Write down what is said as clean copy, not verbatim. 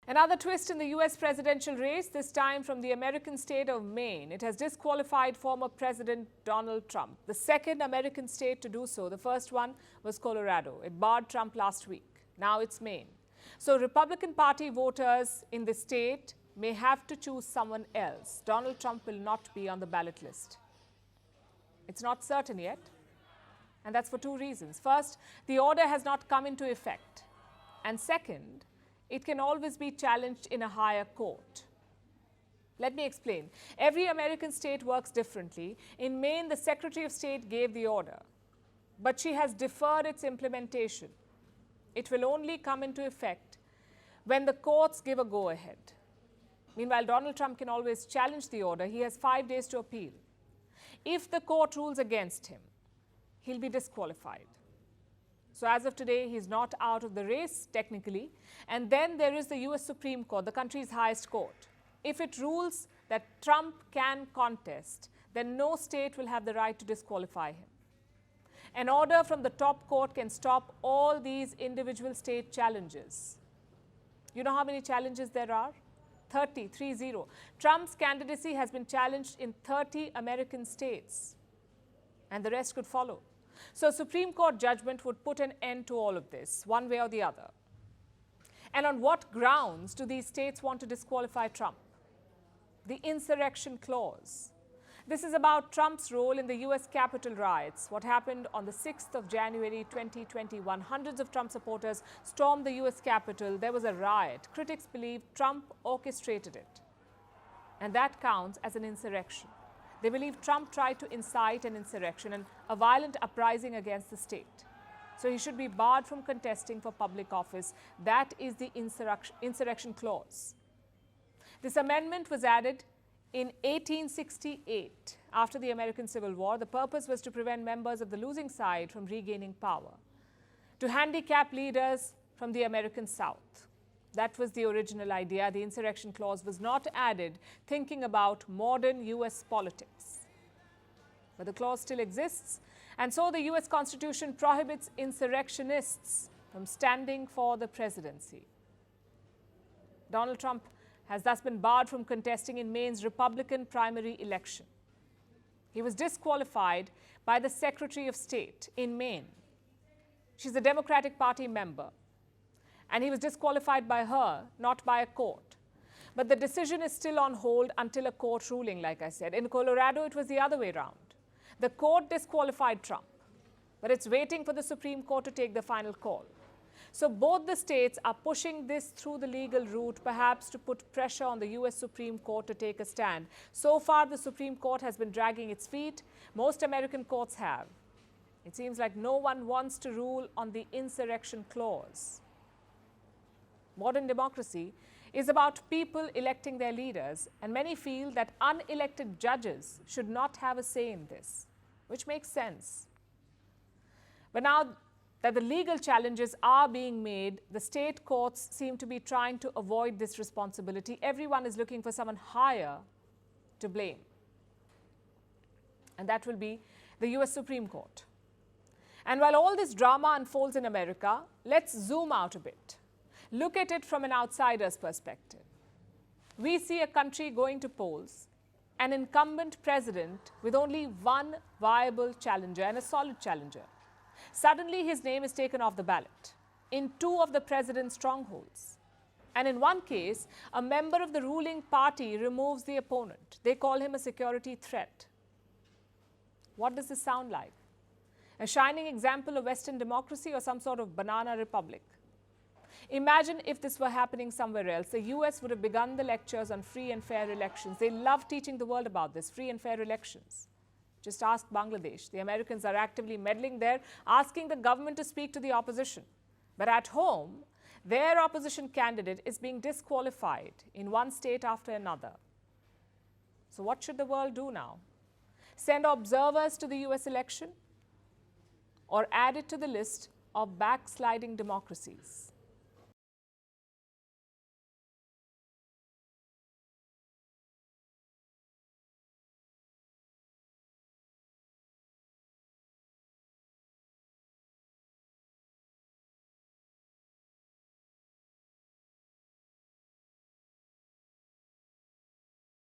Another twist in the US presidential race, this time from the American state of Maine. It has disqualified former President Donald Trump, the second American state to do so. The first one was Colorado. It barred Trump last week. Now it's Maine. So Republican Party voters in the state may have to choose someone else. Donald Trump will not be on the ballot list. It's not certain yet, and that's for two reasons. First, the order has not come into effect. And second, it can always be challenged in a higher court. Let me explain. Every American state works differently. In Maine, the Secretary of State gave the order, but she has deferred its implementation. It will only come into effect when the courts give a go-ahead. Meanwhile, Donald Trump can always challenge the order. He has 5 days to appeal. If the court rules against him, he'll be disqualified. So as of today, he's not out of the race, technically. And then there is the US Supreme Court, the country's highest court. If it rules that Trump can contest, then no state will have the right to disqualify him. An order from the top court can stop all these individual state challenges. You know how many challenges there are? 30. Trump's candidacy has been challenged in 30 American states, and the rest could follow. So Supreme Court judgment would put an end to all of this, one way or the other. And on what grounds do these states want to disqualify Trump? The insurrection clause. This is about Trump's role in the US Capitol riots, what happened on the 6th of January 2021. Hundreds of Trump supporters stormed the US Capitol. There was a riot. Critics believe Trump orchestrated it. And that counts as an insurrection. They believe Trump tried to incite an insurrection and a violent uprising against the state. So he should be barred from contesting for public office. That is the insurrection clause. This amendment was added in 1868 after the American Civil War. The purpose was to prevent members of the losing side from regaining power, to handicap leaders from the American South. That was the original idea. The insurrection clause was not added thinking about modern US politics. But the clause still exists, and so the US Constitution prohibits insurrectionists from standing for the presidency. Donald Trump has thus been barred from contesting in Maine's Republican primary election. He was disqualified by the Secretary of State in Maine. She's a Democratic Party member. And he was disqualified by her, not by a court. But the decision is still on hold until a court ruling, like I said. In Colorado, it was the other way around. The court disqualified Trump, but it's waiting for the Supreme Court to take the final call. So both the states are pushing this through the legal route, perhaps to put pressure on the US Supreme Court to take a stand. So far, the Supreme Court has been dragging its feet. Most American courts have. It seems like no one wants to rule on the insurrection clause. Modern democracy is about people electing their leaders, and many feel that unelected judges should not have a say in this, which makes sense. But now that the legal challenges are being made, the state courts seem to be trying to avoid this responsibility. Everyone is looking for someone higher to blame, and that will be the US Supreme Court. And while all this drama unfolds in America, let's zoom out a bit. Look at it from an outsider's perspective. We see a country going to polls, an incumbent president with only one viable challenger and a solid challenger. Suddenly, his name is taken off the ballot in two of the president's strongholds. And in one case, a member of the ruling party removes the opponent. They call him a security threat. What does this sound like? A shining example of Western democracy or some sort of banana republic? Imagine if this were happening somewhere else. The US would have begun the lectures on free and fair elections. They love teaching the world about this, free and fair elections. Just ask Bangladesh. The Americans are actively meddling there, asking the government to speak to the opposition. But at home, their opposition candidate is being disqualified in one state after another. So what should the world do now? Send observers to the US election? Or add it to the list of backsliding democracies?